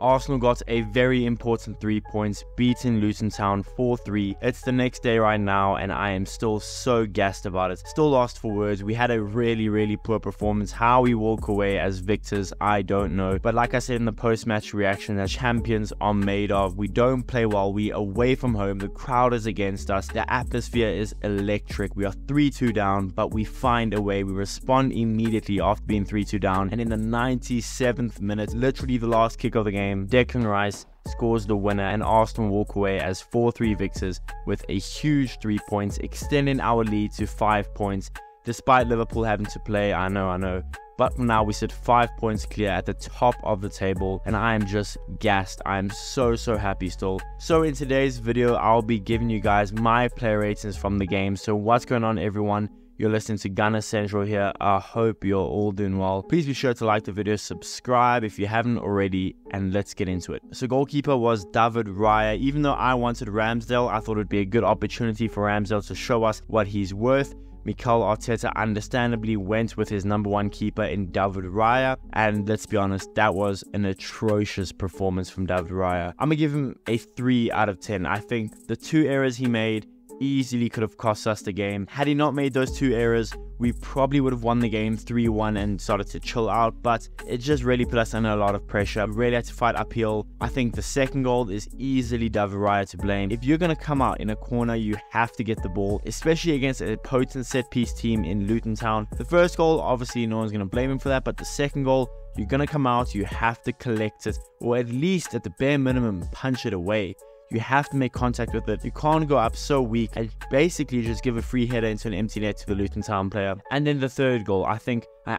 Arsenal got a very important 3 points, beating Luton Town 4-3. It's the next day right now, and I am still so gassed about it. Still lost for words. We had a really poor performance. How we walk away as victors, I don't know. But like I said in the post-match reaction, that champions are made of. We don't play well. We away from home. The crowd is against us. The atmosphere is electric. We are 3-2 down, but we find a way. We respond immediately after being 3-2 down. And in the 97th minute, literally the last kick of the game, Declan Rice scores the winner, and Arsenal walk away as 4-3 victors with a huge 3 points, extending our lead to 5 points. Despite Liverpool having to play, I know. But for now, we sit 5 points clear at the top of the table, and I am just gassed. I am so happy still. So in today's video, I'll be giving you guys my player ratings from the game. So what's going on, everyone? You're listening to Gunner Central here. I hope you're all doing well. Please be sure to like the video, subscribe if you haven't already, and let's get into it. So goalkeeper was David Raya. Even though I wanted Ramsdale, I thought it'd be a good opportunity for Ramsdale to show us what he's worth. Mikel Arteta understandably went with his #1 keeper in David Raya, and let's be honest, that was an atrocious performance from David Raya. I'm gonna give him a 3 out of 10. I think the 2 errors he made easily could have cost us the game. Had he not made those 2 errors, we probably would have won the game 3-1 and started to chill out, but it just really put us under a lot of pressure. We really had to fight uphill. I think the second goal is easily David Raya to blame. If you're going to come out in a corner, you have to get the ball, especially against a potent set-piece team in Luton Town. The first goal, obviously no one's going to blame him for that, but the second goal, you're going to come out, you have to collect it, or at least at the bare minimum, punch it away. You have to make contact with it. You can't go up so weak and basically just give a free header into an empty net to the Luton Town player. And then the third goal, I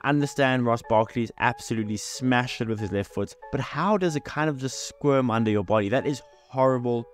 understand Ross Barkley's absolutely smashed it with his left foot, but how does it kind of just squirm under your body? That is horrible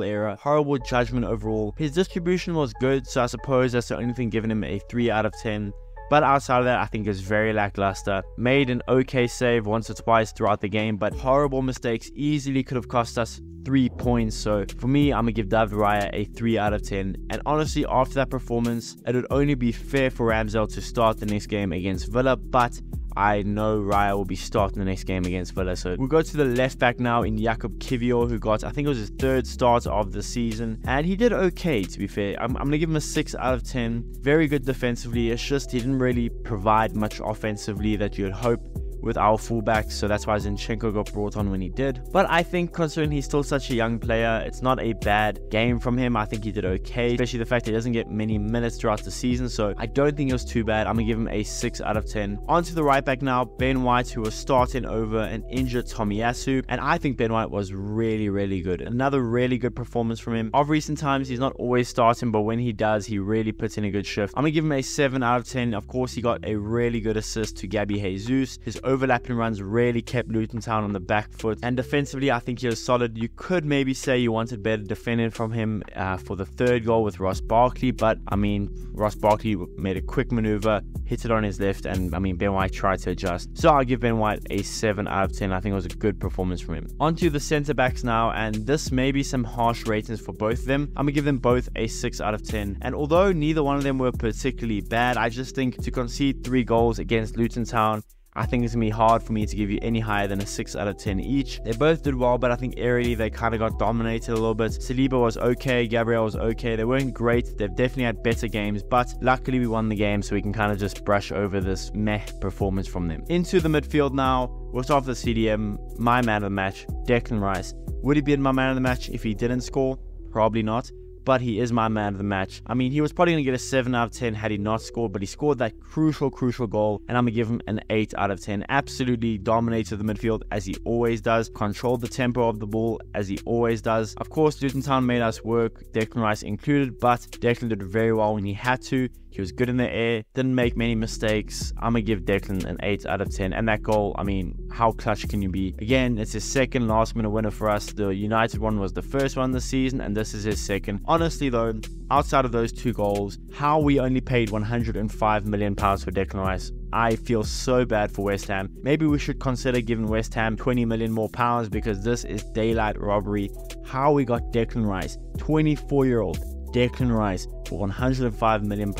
error, horrible judgment overall. His distribution was good, so I suppose that's the only thing giving him a 3 out of 10. But outside of that, I think it's very lackluster. Made an okay save once or twice throughout the game, but horrible mistakes easily could have cost us 3 points. So for me, I'm going to give David Raya a 3 out of 10. And honestly, after that performance, it would only be fair for Ramsdale to start the next game against Villa, but I know Raya will be starting the next game against Villa. So we'll go to the left back now in Jakub Kiwior, who got, I think it was his 3rd start of the season, and he did okay, to be fair. I'm going to give him a 6 out of 10. Very good defensively. It's just he didn't really provide much offensively that you'd hope with our fullbacks, so that's why Zinchenko got brought on when he did. But I think considering he's still such a young player, it's not a bad game from him. I think he did okay, especially the fact that he doesn't get many minutes throughout the season, so I don't think it was too bad. I'm gonna give him a 6 out of 10. On to the right back now, Ben White, who was starting over an injured Tomiyasu, and I think Ben White was really good. Another really good performance from him. Of recent times, he's not always starting, but when he does, he really puts in a good shift. I'm gonna give him a 7 out of 10. Of course, he got a really good assist to Gabby Jesus. His overlapping runs really kept Luton Town on the back foot, and defensively I think he was solid. You could maybe say you wanted better defending from him for the 3rd goal with Ross Barkley, but I mean, Ross Barkley made a quick maneuver, hit it on his left, and I mean, Ben White tried to adjust. So I'll give Ben White a 7 out of 10. I think it was a good performance from him. On to the centre backs now, and this may be some harsh ratings for both of them. I'm gonna give them both a 6 out of 10, and although neither one of them were particularly bad, I just think to concede 3 goals against Luton Town, I think it's going to be hard for me to give you any higher than a 6 out of 10 each. They both did well, but I think aerially they kind of got dominated a little bit. Saliba was okay, Gabriel was okay. They weren't great. They've definitely had better games, but luckily we won the game, so we can kind of just brush over this meh performance from them. Into the midfield now. We'll start with the CDM. My man of the match, Declan Rice. Would he be my man of the match if he didn't score? Probably not. But he is my man of the match. I mean, he was probably going to get a 7 out of 10 had he not scored, but he scored that crucial goal, and I'm going to give him an 8 out of 10. Absolutely dominated the midfield, as he always does. Controlled the tempo of the ball, as he always does. Of course, Luton Town made us work, Declan Rice included, but Declan did very well when he had to. He was good in the air, didn't make many mistakes. I'm going to give Declan an 8 out of 10. And that goal, I mean, how clutch can you be? Again, it's his 2nd last minute winner for us. The United one was the 1st one this season, and this is his 2nd. Honestly though, outside of those 2 goals, how we only paid £105 million for Declan Rice, I feel so bad for West Ham. Maybe we should consider giving West Ham 20 million more pounds, because this is daylight robbery. How we got Declan Rice, 24-year-old Declan Rice, for £105 million.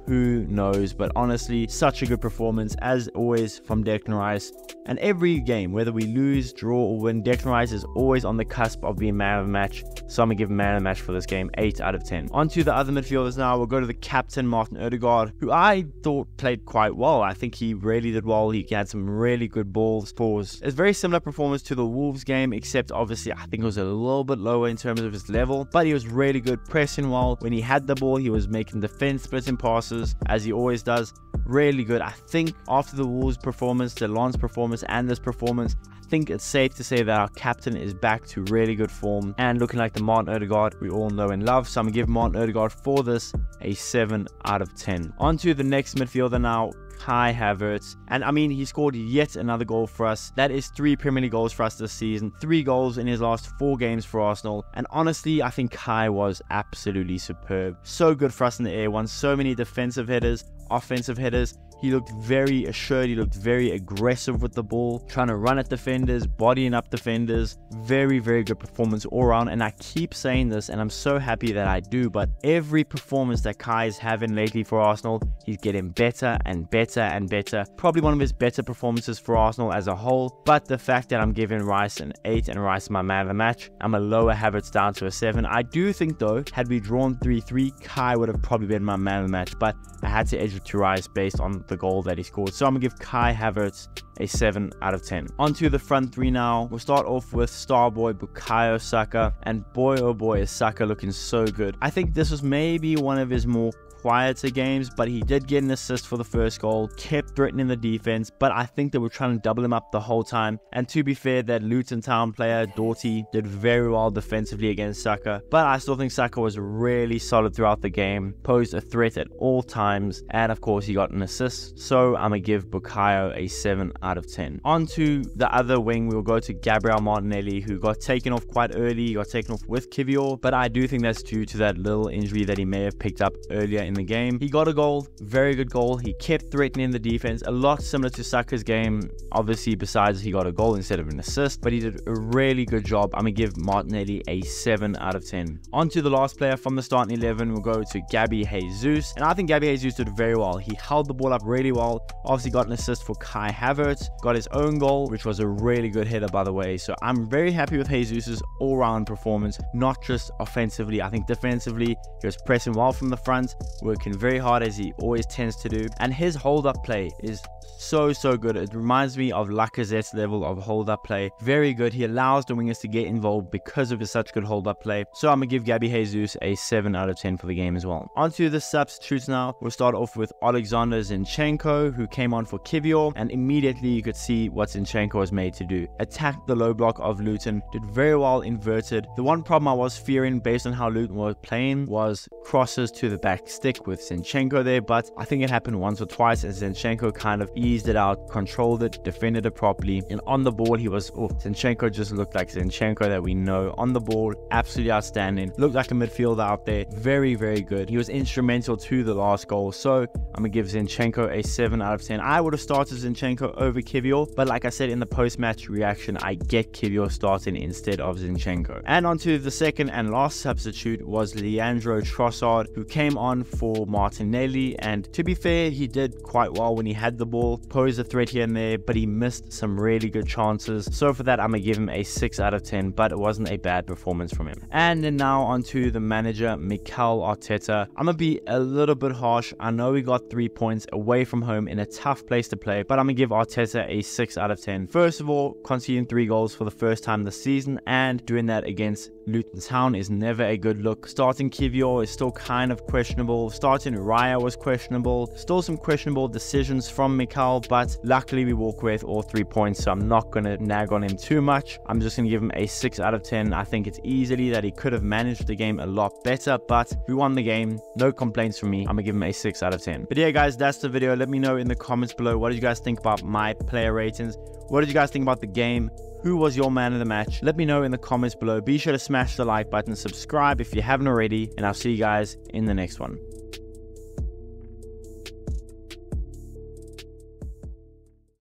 Who knows? But honestly, such a good performance as always from Declan Rice. And every game, whether we lose, draw, or win, Declan Rice is always on the cusp of being man of the match. So I'm going to give him man of the match for this game, 8 out of 10. On to the other midfielders now. We'll go to the captain, Martin Odegaard, who I thought played quite well. I think he really did well. He had some really good balls. It's a very similar performance to the Wolves game, except obviously I think it was a little bit lower in terms of his level. But he was really good, pressing well. When he had the ball, he was making defense splitting passes, as he always does. Really good. I think after the Wolves performance, the Lens performance, and this performance, I think it's safe to say that our captain is back to really good form and looking like the Martin Odegaard we all know and love. So I'm going to give Martin Odegaard for this a 7 out of 10. On to the next midfielder now, Kai Havertz. And I mean, he scored yet another goal for us. That is 3 Premier League goals for us this season. 3 goals in his last 4 games for Arsenal. And honestly, I think Kai was absolutely superb. So good for us in the air. Won so many defensive headers, offensive headers. He looked very assured. He looked very aggressive with the ball, trying to run at defenders, bodying up defenders. Very, very good performance all around. And I keep saying this, and I'm so happy that I do, but every performance that Kai is having lately for Arsenal, he's getting better and better and better. Probably one of his better performances for Arsenal as a whole. But the fact that I'm giving Rice an 8 and Rice my man of the match, I'm a lower Havertz down to a 7. I do think though, had we drawn 3-3, Kai would have probably been my man of the match, but I had to edge it to Rice based on the goal that he scored. So I'm going to give Kai Havertz a 7 out of 10. On to the front 3 now. We'll start off with star boy Bukayo Saka. And boy oh boy is Saka looking so good. I think this was maybe one of his more quieter games, but he did get an assist for the first goal, kept threatening the defense, but I think they were trying to double him up the whole time. And to be fair, that Luton Town player, Doughty, did very well defensively against Saka, but I still think Saka was really solid throughout the game, posed a threat at all times, and of course he got an assist, so I'm gonna give Bukayo a 7 out of 10. On to the other wing, we'll go to Gabriel Martinelli, who got taken off quite early. He got taken off with Kivior, but I do think that's due to that little injury that he may have picked up earlier in the game. He got a goal, very good goal. He kept threatening the defense, a lot similar to Saka's game, obviously, besides he got a goal instead of an assist, but he did a really good job. I'm gonna give Martinelli a 7 out of 10. On to the last player from the starting 11, we'll go to Gabby Jesus, and I think Gabby Jesus did very well. He held the ball up really well, obviously got an assist for Kai Havertz, got his own goal, which was a really good header, by the way. So I'm very happy with Jesus's all-round performance, not just offensively. I think defensively, he was pressing well from the front, working very hard as he always tends to do, and his hold-up play is so good. It reminds me of Lacazette's level of hold-up play. Very good. He allows the wingers to get involved because of his such good hold-up play. So I'm gonna give Gabby Jesus a 7 out of 10 for the game as well. On to the substitutes now. We'll start off with Alexander Zinchenko, who came on for Kivior, and immediately you could see what Zinchenko was made to do. Attacked the low block of Luton, did very well inverted. The one problem I was fearing based on how Luton was playing was crosses to the back stick with Zinchenko there, but I think it happened once or twice as Zinchenko kind of eased it out, controlled it, defended it properly, and on the ball he was, Zinchenko just looked like Zinchenko that we know. On the ball, absolutely outstanding, looked like a midfielder out there, very good. He was instrumental to the last goal, so I'm gonna give Zinchenko a 7 out of 10. I would have started Zinchenko over Kivior, but like I said in the post-match reaction, I get Kivior starting instead of Zinchenko. And on to the second and last substitute was Leandro Trossard, who came on for Martinelli, and to be fair, he did quite well when he had the ball, posed a threat here and there, but he missed some really good chances. So for that, I'm gonna give him a 6 out of 10, but it wasn't a bad performance from him. And then now on to the manager, Mikel Arteta. I'm gonna be a little bit harsh. I know we got 3 points away from home in a tough place to play, but I'm gonna give Arteta a 6 out of 10. First of all, conceding 3 goals for the first time this season, and doing that against Luton Town is never a good look. Starting Kivior is still kind of questionable. Starting Raya was questionable. Still some questionable decisions from Mikel, but luckily we walk away with all 3 points, so I'm not going to nag on him too much. I'm just going to give him a 6 out of 10. I think it's easily that he could have managed the game a lot better, but we won the game. No complaints from me. I'm going to give him a 6 out of 10. But yeah, guys, that's the video. Let me know in the comments below, what did you guys think about my player ratings? What did you guys think about the game? Who was your man of the match? Let me know in the comments below. Be sure to smash the like button, subscribe if you haven't already, and I'll see you guys in the next one.